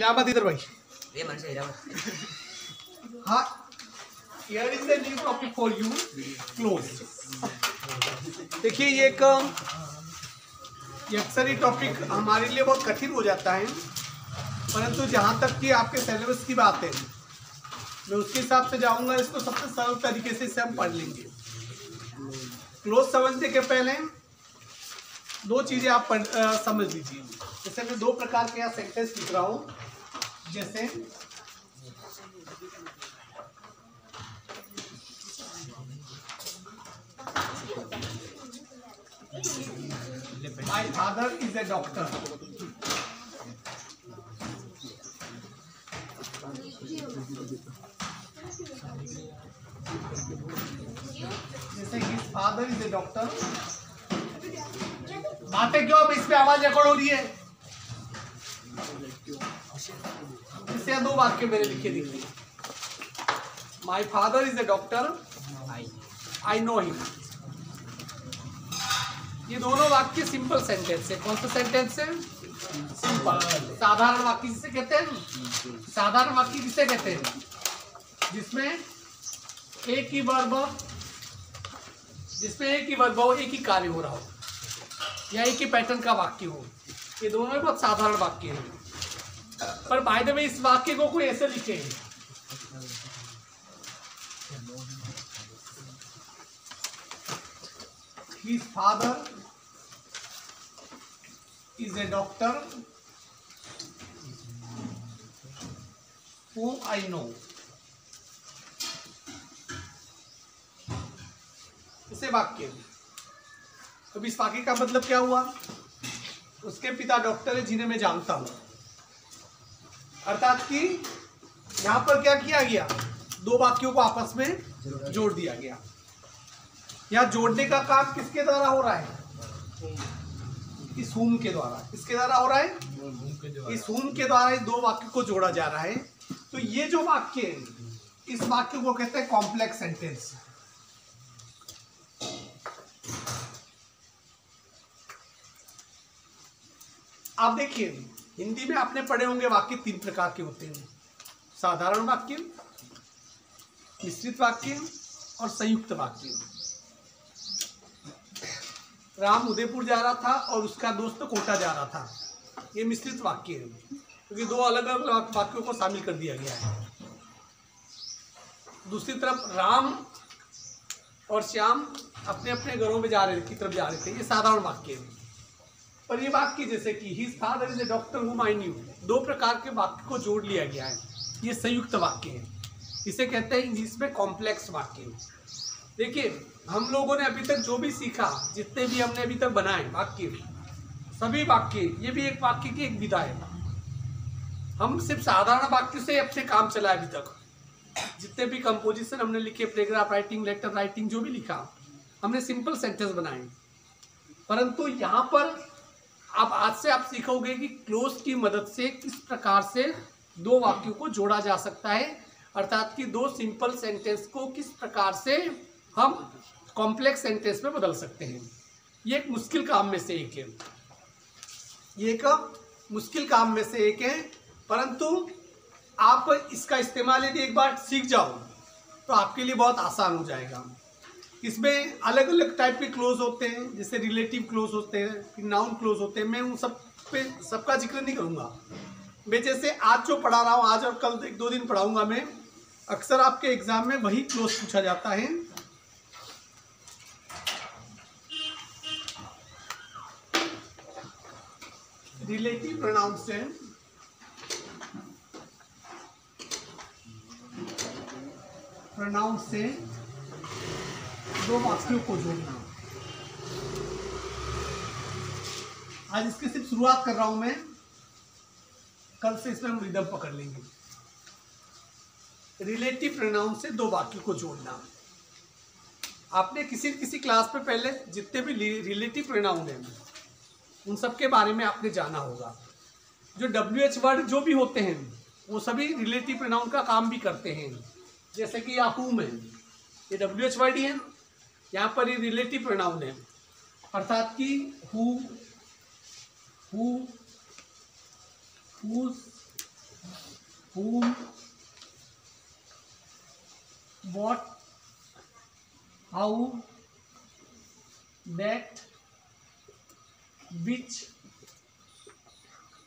हिरामत इधर भाई। ये मन से हिरामत। हाँ, here is the new topic for you, close। देखिए ये अक्सर ही टॉपिक हमारे लिए बहुत कठिन हो जाता है, परंतु जहाँ तक कि आपके सिलेबस की बात है मैं उसके हिसाब से जाऊँगा। इसको सबसे सरल तरीके से इसे हम पढ़ लेंगे। क्लोज समझने के पहले दो चीज़ें आप समझ लीजिए। जैसे मैं दो प्रकार के यहाँ सेंटेंस लिख रहा हूँ, जैसे My father is a doctor। जैसे his father is a doctor। बातें क्यों अब इस पे आवाज रिकॉर्ड हो रही है? इससे दो वाक्य मैंने लिखे दिखे। My father is a doctor, I know him। ये दोनों वाक्य सिंपल सेंटेंस है। कौन सा सेंटेंस है? सिंपल, साधारण वाक्य जिसे कहते हैं। साधारण वाक्य किसे कहते हैं? जिसमें एक ही वर्ब हो, एक ही कार्य हो रहा हो, या एक ही पैटर्न का वाक्य हो। ये दोनों बहुत साधारण वाक्य हैं। पर बाय द वे इस वाक्य को कोई ऐसे लिखे हैं, His father is a doctor whom I know। इसे वाक्य। अब इस वाक्य का मतलब क्या हुआ? उसके पिता डॉक्टर है जिन्हें मैं जानता हूं। अर्थात कि यहां पर क्या किया गया? दो वाक्यों को आपस में जोड़ दिया गया। यहाँ जोड़ने का काम किसके द्वारा हो रहा है? इस हुम के द्वारा। किसके द्वारा हो रहा है? इस हुम के द्वारा इस दो वाक्य को जोड़ा जा रहा है। तो ये जो वाक्य है, इस वाक्य को कहते हैं कॉम्प्लेक्स सेंटेंस। आप देखिए, हिंदी में आपने पढ़े होंगे वाक्य तीन प्रकार के होते हैं: साधारण वाक्य, मिश्रित वाक्य और संयुक्त वाक्य। राम उदयपुर जा रहा था और उसका दोस्त कोटा जा रहा था। ये मिश्रित वाक्य है, क्योंकि दो अलग अलग वाक्यों को शामिल कर दिया गया है। दूसरी तरफ राम और श्याम अपने अपने घरों में की तरफ जा रहे थे। ये साधारण वाक्य है। पर ये वाक्य जैसे कि his father is a doctor whom I knew, दो प्रकार के वाक्य को जोड़ लिया गया है। ये संयुक्त वाक्य है। इसे कहते हैं इंग्लिश में कॉम्प्लेक्स वाक्य। देखिए, हम लोगों ने अभी तक जो भी सीखा, जितने भी हमने अभी तक बनाए वाक्य, सभी वाक्य, ये भी एक वाक्य की एक विधा है। हम सिर्फ साधारण वाक्य से अपने काम चलाए अभी तक। जितने भी कंपोजिशन हमने लिखे, पैराग्राफ राइटिंग, लेटर राइटिंग, जो भी लिखा, हमने सिंपल सेंटेंस बनाए। परंतु यहाँ पर आज से आप सीखोगे कि क्लोज की मदद से किस प्रकार से दो वाक्यों को जोड़ा जा सकता है। अर्थात कि दो सिंपल सेंटेंस को किस प्रकार से हम कॉम्प्लेक्स सेंटेंस में बदल सकते हैं। ये एक मुश्किल काम में से एक है। परंतु आप इसका इस्तेमाल यदि एक बार सीख जाओ तो आपके लिए बहुत आसान हो जाएगा। इसमें अलग अलग टाइप के क्लोज होते हैं, जैसे रिलेटिव क्लोज होते हैं, फिर नाउन क्लोज होते हैं। मैं उन सबका जिक्र नहीं करूँगा। मैं जैसे आज जो पढ़ा रहा हूँ, आज और कल एक दो दिन पढ़ाऊँगा मैं, अक्सर आपके एग्जाम में वही क्लोज पूछा जाता है। रिलेटिव प्रोनाउन से दो वाक्यों को जोड़ना। आज इसकी सिर्फ शुरुआत कर रहा हूं मैं, कल से इसमें हम रिदम पकड़ लेंगे। रिलेटिव प्रोनाउन से दो वाक्यों को जोड़ना। आपने किसी क्लास में पहले जितने भी रिलेटिव प्रोनाउन हैं उन सब के बारे में आपने जाना होगा। जो WH वर्ड जो भी होते हैं वो सभी रिलेटिव प्रोनाउन का काम भी करते हैं। जैसे कि यहाँ हुम है, ये WH वर्ड ही है, यहाँ पर ये रिलेटिव प्रोनाउन है। अर्थात कि who, whose, whom, what, how, that, which,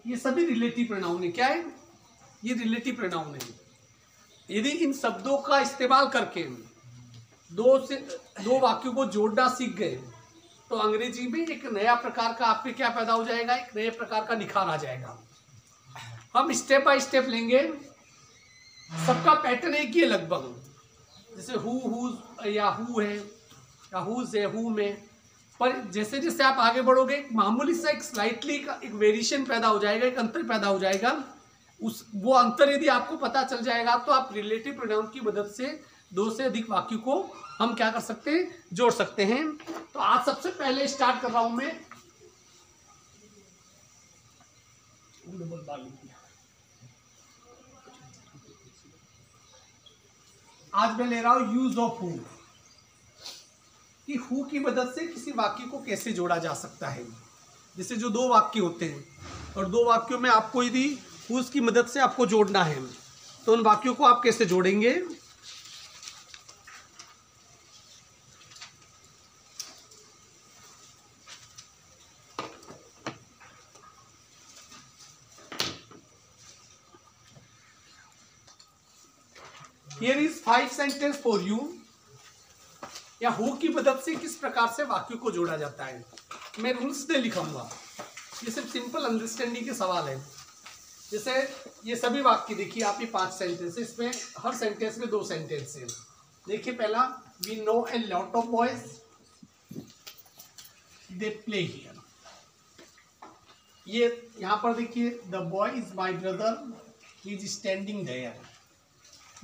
ये सभी रिलेटिव प्रोनाउन है। क्या है? ये रिलेटिव प्रोनाउन है। यदि इन शब्दों का इस्तेमाल करके दो वाक्यों को जोड़ना सीख गए तो अंग्रेजी में एक नया प्रकार का आप पे क्या पैदा हो जाएगा, एक नए प्रकार का निखार आ जाएगा। हम स्टेप बाय स्टेप लेंगे। सबका पैटर्न एक ही है लगभग, जैसे हु या हु है या हुज है, हु में, पर जैसे जैसे आप आगे बढ़ोगे एक मामूली सा एक स्लाइटली का एक वेरिएशन पैदा हो जाएगा, एक अंतर पैदा हो जाएगा। वो अंतर यदि आपको पता चल जाएगा तो आप रिलेटिव प्रोनाउन की मदद से दो से अधिक वाक्यों को हम क्या कर सकते हैं, जोड़ सकते हैं। तो आज सबसे पहले स्टार्ट कर रहा हूं मैं, आज मैं ले रहा हूं यूज ऑफ हु, कि हु की मदद से किसी वाक्य को कैसे जोड़ा जा सकता है। जैसे जो दो वाक्य होते हैं और दो वाक्यों में आपको यदि हुज की मदद से आपको जोड़ना है तो उन वाक्यों को आप कैसे जोड़ेंगे। Here is 5 sentence for you, या हु की मदद से किस प्रकार से वाक्यों को जोड़ा जाता है। मैं रूल्स नहीं लिखूंगा, ये सिर्फ सिंपल अंडरस्टैंडिंग के सवाल है। जैसे ये सभी वाक्य देखिए, आप ये 5 सेंटेंस है, इसमें हर सेंटेंस में 2 सेंटेंस है। देखिए पहला, we know a lot of boys they play here. ये यहाँ पर देखिए, the boy is my brother he is standing there,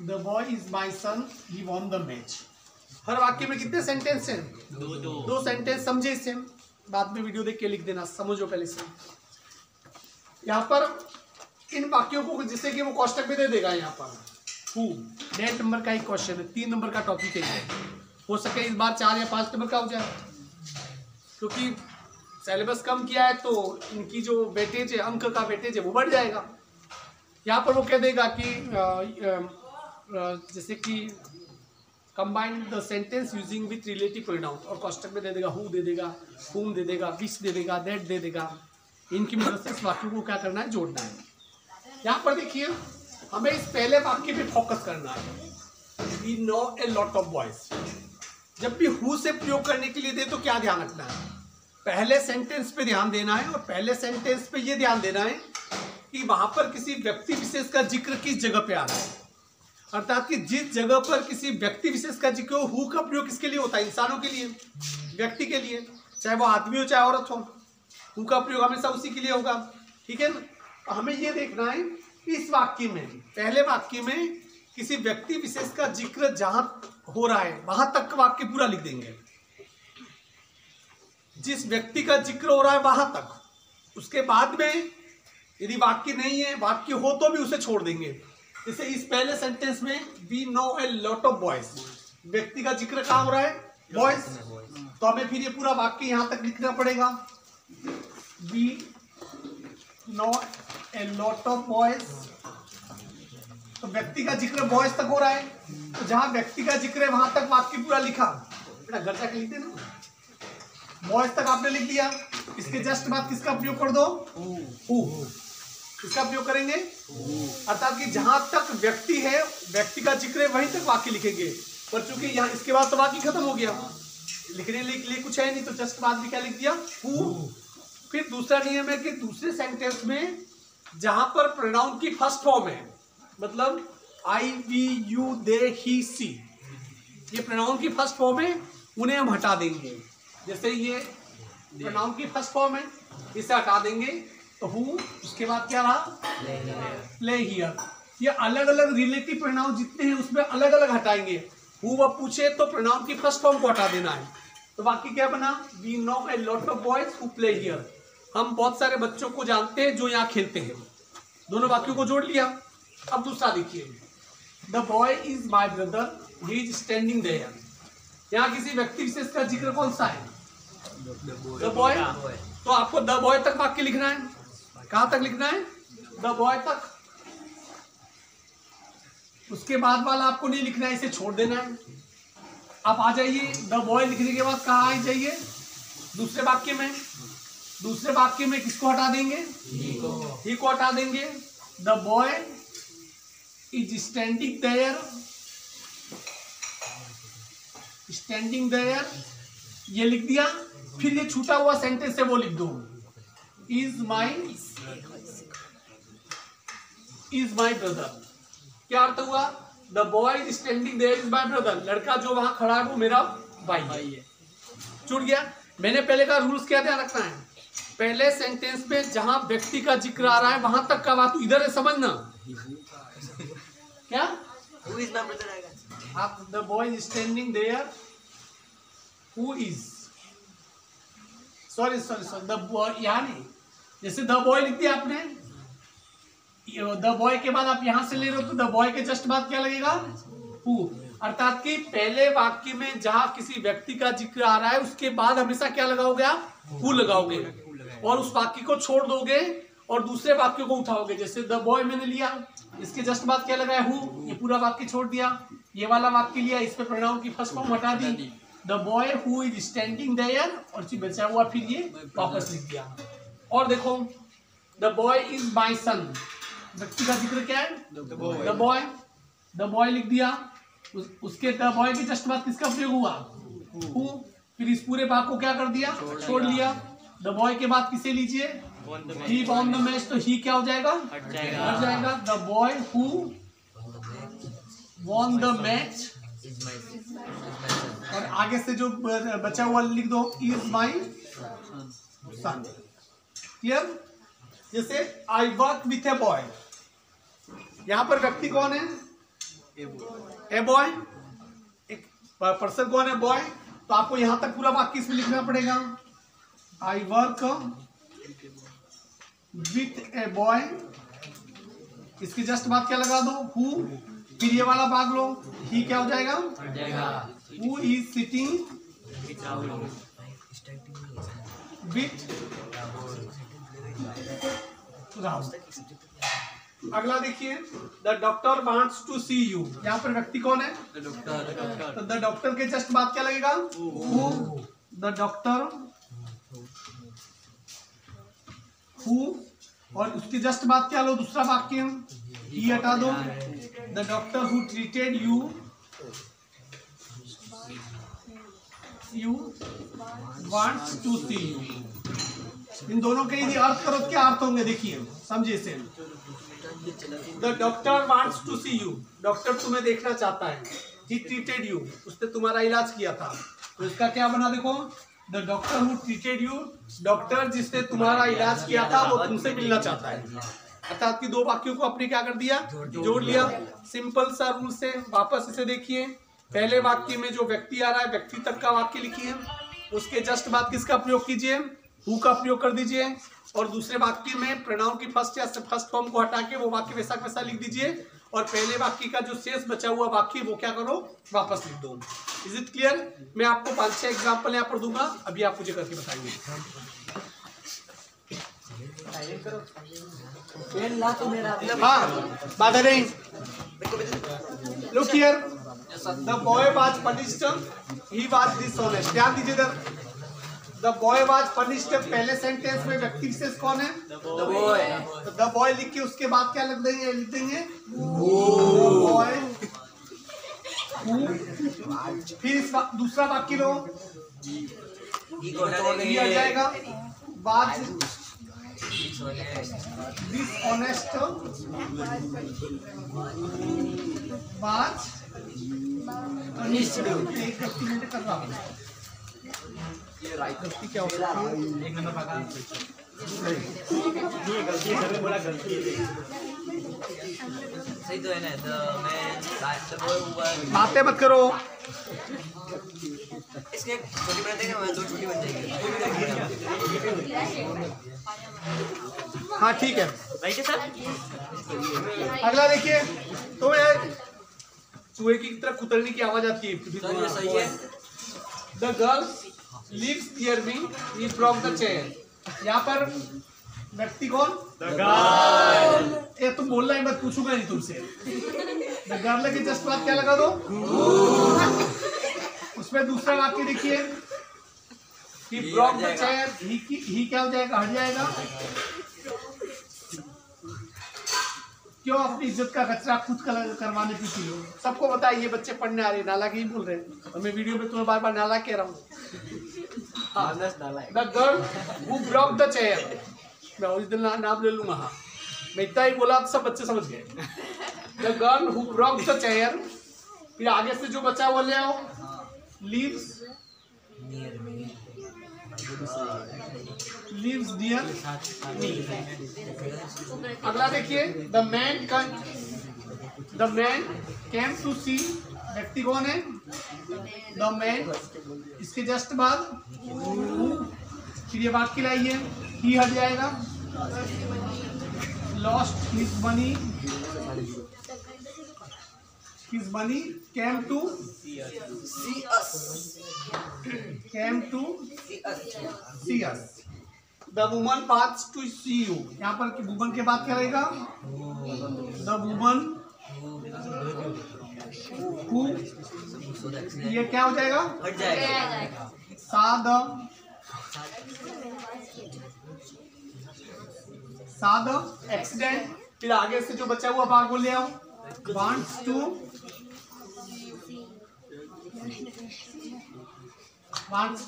the boy is my son he won the match. हर वाक्य में कितने सेंटेंस हैं? दो सेंटेंस। समझे इसे, बाद में वीडियो देख के लिख देना, समझो पहले से। यहाँ पर इन वाक्यों को जैसे कि वो कोष्टक में दे देगा, यहाँ पर हु डेढ़ नंबर का एक क्वेश्चन है, 3 नंबर का टॉपिक है, हो सके इस बार 4 या 5 नंबर का हो जाए, क्योंकि सिलेबस कम किया है तो इनकी जो वेटेज है, अंक का वेटेज है, वो बढ़ जाएगा। यहाँ पर वो कह देगा कि जैसे कि combine the sentence using with relative pronoun, और कोष्टक में दे देगा हु दे देगा, हुम दे देगा, विच दे देगा, दैट दे देगा। इनकी मदद से इस वाक्य को क्या करना है, जोड़ना है। यहाँ पर देखिए हमें इस पहले वाक्य पे फोकस करना है, we know a lot of boys. जब भी हु से प्रयोग करने के लिए दे तो क्या ध्यान रखना है, पहले सेंटेंस पे ध्यान देना है, और पहले सेंटेंस पे ये ध्यान देना है कि वहां पर किसी व्यक्ति विशेष का जिक्र किस जगह पे आ रहा है। अर्थात कि जिस जगह पर किसी व्यक्ति विशेष का जिक्र हो, हु का प्रयोग किसके लिए होता है, इंसानों के लिए, व्यक्ति के लिए, चाहे वो आदमी हो चाहे औरत हो, हु का प्रयोग हमेशा उसी के लिए होगा। ठीक है ना। हमें ये देखना है इस वाक्य में, पहले वाक्य में किसी व्यक्ति विशेष का जिक्र जहां हो रहा है वहां तक वाक्य पूरा लिख देंगे, जिस व्यक्ति का जिक्र हो रहा है वहां तक। उसके बाद में यदि वाक्य नहीं है, वाक्य हो तो भी उसे छोड़ देंगे। जैसे इस पहले सेंटेंस में we know a lot of boys, व्यक्ति का जिक्र कहाँ हो रहा है, बॉयज, तो हमें फिर ये पूरा वाक्य यहां तक लिखना पड़ेगा, we know a lot of boys. तो व्यक्ति का जिक्र बॉयज तक हो रहा है, तो जहां व्यक्ति का जिक्र है वहां तक वाक्य पूरा लिखा। बेटा घर जाके लिख देना, बॉयज तक आपने लिख दिया, इसके जस्ट बाद किसका प्रयोग कर दो, हु। किसका प्रयोग करेंगे, अर्थात कि जहां तक व्यक्ति है, व्यक्ति का जिक्र है, वहीं तक वाक्य लिखेंगे। पर चूंकि यहाँ इसके बाद तो वाक्य खत्म हो गया, लिखने के लिए कुछ है नहीं, तो जस्ट बाद में क्या लिख दिया, हु। फिर दूसरा नियम है कि दूसरे सेंटेंस में जहां पर प्रोनाउन की फर्स्ट फॉर्म है, मतलब आई, वी, यू, दे, ही, सी, ये प्रोनाउन की फर्स्ट फॉर्म है, उन्हें हम हटा देंगे। जैसे ये प्रोनाउन की फर्स्ट फॉर्म है, इसे हटा देंगे तो हु, उसके बाद क्या रहा, प्ले हियर। ये अलग अलग रिलेटिव प्रोनाउन जितने हैं उसमें अलग अलग हटाएंगे। हु वह पूछे तो प्रोनाउन की फर्स्ट फॉर्म को हटा देना है। तो बाकी क्या बना, we know a lot of boys who play here. हम बहुत सारे बच्चों को जानते हैं जो यहाँ खेलते हैं। दोनों वाक्यों को जोड़ लिया। अब दूसरा देखिए, the boy is my brother he is standing there. यहाँ किसी व्यक्ति विशेष का जिक्र कौन सा है, द बॉय। तो आपको द बॉय तक वाक्य लिखना है। कहां तक लिखना है, द बॉय तक। उसके बाद वाला आपको नहीं लिखना है, इसे छोड़ देना है। आप आ जाइए, द बॉय लिखने के बाद कहाँ आ जाइए, दूसरे वाक्य में। दूसरे वाक्य में किसको हटा देंगे, ही को हटा देंगे। The boy is standing there, ये लिख दिया। फिर ये छूटा हुआ सेंटेंस है वो लिख दो, इज माई ब्रदर। क्या अर्थ हुआ, the boy is standing there is my brother, लड़का जो वहां खड़ा है वो मेरा भाई है। छूट गया। मैंने पहले का रूल्स क्या ध्यान रखना है, पहले सेंटेंस में जहां व्यक्ति का जिक्र आ रहा है वहां तक का बात इधर है, समझना क्या। Who is my brother आएगा। आप the boy is standing there, who is, sorry the boy, यहाँ नहीं, जैसे द बॉय लिख दिया आपने, द बॉय के बाद आप यहां से ले रहे हो तो द बॉय के जस्ट बाद क्या लगेगा, हु। अर्थात कि पहले वाक्य में जहां किसी व्यक्ति का जिक्र आ रहा है उसके बाद हमेशा क्या लगाओगे आप, हु लगाओगे, और उस वाक्य को छोड़ दोगे और दूसरे वाक्य को उठाओगे। जैसे द बॉय मैंने लिया, इसके जस्ट बाद क्या लगाया, हु, ये पूरा वाक्य छोड़ दिया। ये वाला वाक्य लिया, इस पे प्रोनाउन की फर्स्ट फॉर्म हटा दी, the boy who is standing there, और बचा हुआ फिर ये वापस लिख दिया। और देखो, द बॉय इज माई सन, व्यक्ति का जिक्र क्या है, द बॉय लिख दिया। उसके द बॉय के जस्ट बाद किसका प्रयोग हुआ, हु। फिर इस पूरे भाग को क्या कर दिया, छोड़ लिया। द बॉय के बाद किसे लीजिए, ही वॉन द मैच, तो ही क्या हो जाएगा, हट जाएगा। The boy who won the match, और आगे से जो बचा हुआ लिख दो, इज माई सन। क्लियर। जैसे I work with a boy, यहां पर व्यक्ति कौन है, ए बॉय, एक पर्सन कौन है, बॉय। तो आपको यहां तक पूरा वाक्य इसमें लिखना पड़ेगा, I work with a boy, इसके जस्ट बाद क्या लगा दो, हु। फिर ये वाला भाग लो, ही क्या हो जाएगा, who is sitting with Rahul. अगला देखिए, the doctor wants to see you, यहाँ पर व्यक्ति कौन है, डॉक्टर। तो द डॉक्टर के जस्ट बाद क्या लगेगा, हु। द डॉक्टर हु, और उसके जस्ट बाद क्या लो, दूसरा वाक्य, ही हटा दो। The doctor who treated you wants to see you. इन दोनों के यदि अर्थ करो क्या अर्थ होंगे, देखिए समझिए इसे। The doctor wants to see you, doctor तुम्हें देखना चाहता है। ही ट्रीटेड यू, उसने तुम्हारा इलाज किया था, तो इसका क्या बना, देखो, the doctor who treated you, doctor जिसने तुम्हारा इलाज किया था वो तुमसे मिलना चाहता है। अर्थात कि दो वाक्यों को आपने क्या कर दिया, जोड़ लिया। सिंपल सा रूल से वापस इसे देखिए, पहले वाक्य में जो व्यक्ति आ रहा है व्यक्ति तक का वाक्य लिखिए, उसके जस्ट बाद किसका प्रयोग कीजिए, हु का प्रयोग कर दीजिए, और दूसरे वाक्य में प्रोनाउन की फर्स्ट फॉर्म को हटा के वो वाक्य वैसा वैसा लिख दीजिए, और पहले वाक्य का जो शेष बचा हुआ वाक्य वो क्या करो, वापस लिख दो। Is it clear. मैं आपको 5-6 एग्जाम्पल यहाँ पर दूंगा, अभी आप मुझे करके बताइए। हाँ, बाधा नहीं। Look here, the boy was punished, he was dishonest. ध्यान दीजिए इधर, द बॉय वाज पनिश्ड, पहले सेंटेंस में व्यक्ति विशेष कौन है, द बॉय। तो द बॉय लिख के उसके बाद क्या लिख देंगे, बॉय। फिर इस दूसरा वाक्य लो, आ जाएगा, वाज डिसऑनेस्ट, वाज पनिश्ड। एक मिनट कर रहा हूँ, ये गलती क्या हो सकती है, एक नंबर भागा ये गलती है, बड़ा गलती है। सही तो है ना, बातें मत करो, इसके छोटी बनाते हैं, दो छोटी बन जाएगी। हाँ ठीक है, राइट है सर। अगला देखिए, तो चूहे की तरह कुतरने की आवाज आती है। सही है। The girl lives near me, he broke the chair. यहाँ पर व्यक्ति कौन, द गर्ल। ये तुम बोलना ही मत, पूछूंगा नहीं तुमसे। द गर्ल के जस्ट बाद क्या लगा दो, उसमें दूसरा वाक्य देखिए, ही ब्रोक द चेयर, ही क्या हो जाएगा, हट जाएगा। क्यों अपनी इज्जत का कचरा खुद करवाने पीछे हो। सबको पता है ये बच्चे पढ़ने आ रहे हैं, नाला के ही बोल रहे हैं, और मैं वीडियो में तुम्हें बार बार नाला कह रहा हूँ। The girl who broke the chair, मैं ओरिजिनल नाम ले लूंगा, हाँ मैं इतना ही बोला तो सब बच्चे समझ गए। The girl who broke the chair, फिर आगे से जो बचा वो ले आओ, लीव्स डियर मी। अगला देखिए, द मैन केम टू सी, व्यक्ति कौन है, द मैन, इसके जस्ट बाद फिर ये वाक्य लाइए, ही हट जाएगा, lost his money came to see us. The woman paths to see you, यहाँ पर वुमन के बाद क्या रहेगा, द वुमन हु, ये क्या हो जाएगा, हट जाएगा। सा द एक्सीडेंट, फिर आगे से जो बचा हुआ भाग वो ले आओ, wants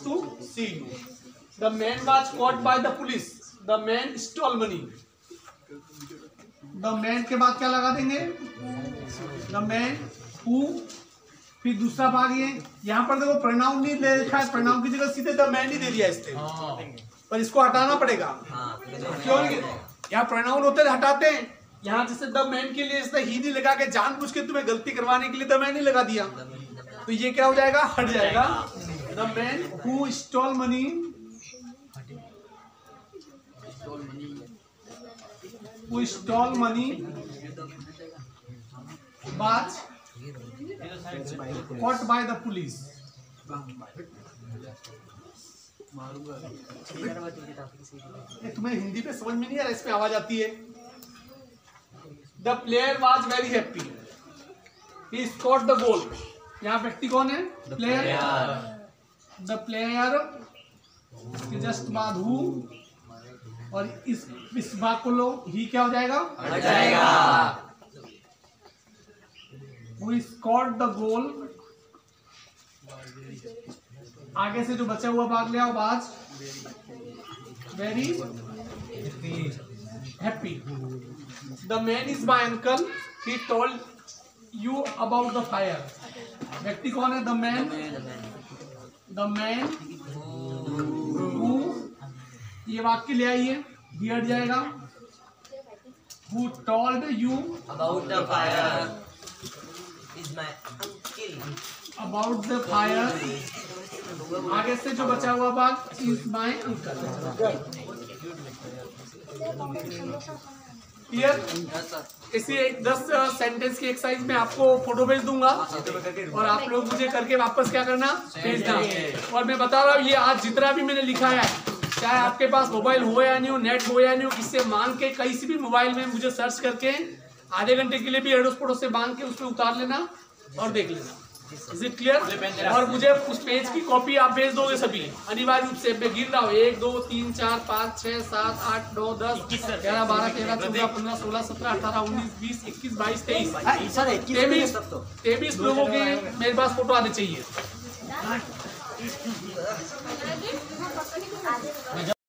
to see you. The man was caught by the police. The man stole money. The man के बाद क्या लगा देंगे, The man who, फिर दूसरा भाग ये, यहाँ पर देखो प्रोनाउन नहीं ले लिखा है, प्रोनाउन की जगह सीधे the man ही दे दिया इसने, पर इसको हटाना पड़ेगा। क्यों, यहाँ प्रोनाउन होते हटाते हैं, यहाँ जैसे the man के लिए इसने ही नहीं लगा के जानबूझ के तुम्हें गलती करवाने के लिए the man ही लगा दिया, तो ये क्या हो जाएगा, हट जाएगा। The man who stole money, who stole money was caught by the police. तुम्हें हिंदी पे समझ में नहीं आ रहा, इसमें आवाज आती है। The player was very happy. He scored the goal. यहाँ व्यक्ति कौन है, प्लेयर। The player के जस्ट बाद who, और इस भाग को लो, ही क्या हो जाएगा, हट जाएगा। Who scored the goal, आगे से जो बचा हुआ भाग ले आओ, बाज very happy. The man is my uncle. He told you about the fire. व्यक्ति कौन है, the man who, ये वाक्य ले आइए, ही हट जाएगा, who told you About the fire is my uncle. about the fire, आगे से जो बचा हुआ भाग is my uncle। क्लियर। इसी 10 सेंटेंस की एक्सरसाइज में आपको फोटो भेज दूंगा और आप लोग मुझे करके वापस क्या करना, भेजना। और मैं बता रहा हूँ ये आज जितना भी मैंने लिखा है, चाहे आपके पास मोबाइल हो या नहीं हो, नेट हो या नहीं हो, किससे मांग के कहीं से भी मोबाइल में मुझे सर्च करके आधे घंटे के लिए भी एडोस्पोटो से मांग के उसमें उतार लेना और देख लेना। Is it clear. और मुझे उस पेज की कॉपी आप भेज दोगे सभी अनिवार्य रूप से। मैं गिन रहा हूँ 1 2 3 4 5 6 7 8 9 10 11 12 13 14 15 16 17 18 19 20 21 22 23 23 लोगों के मेरे पास फोटो आने चाहिए।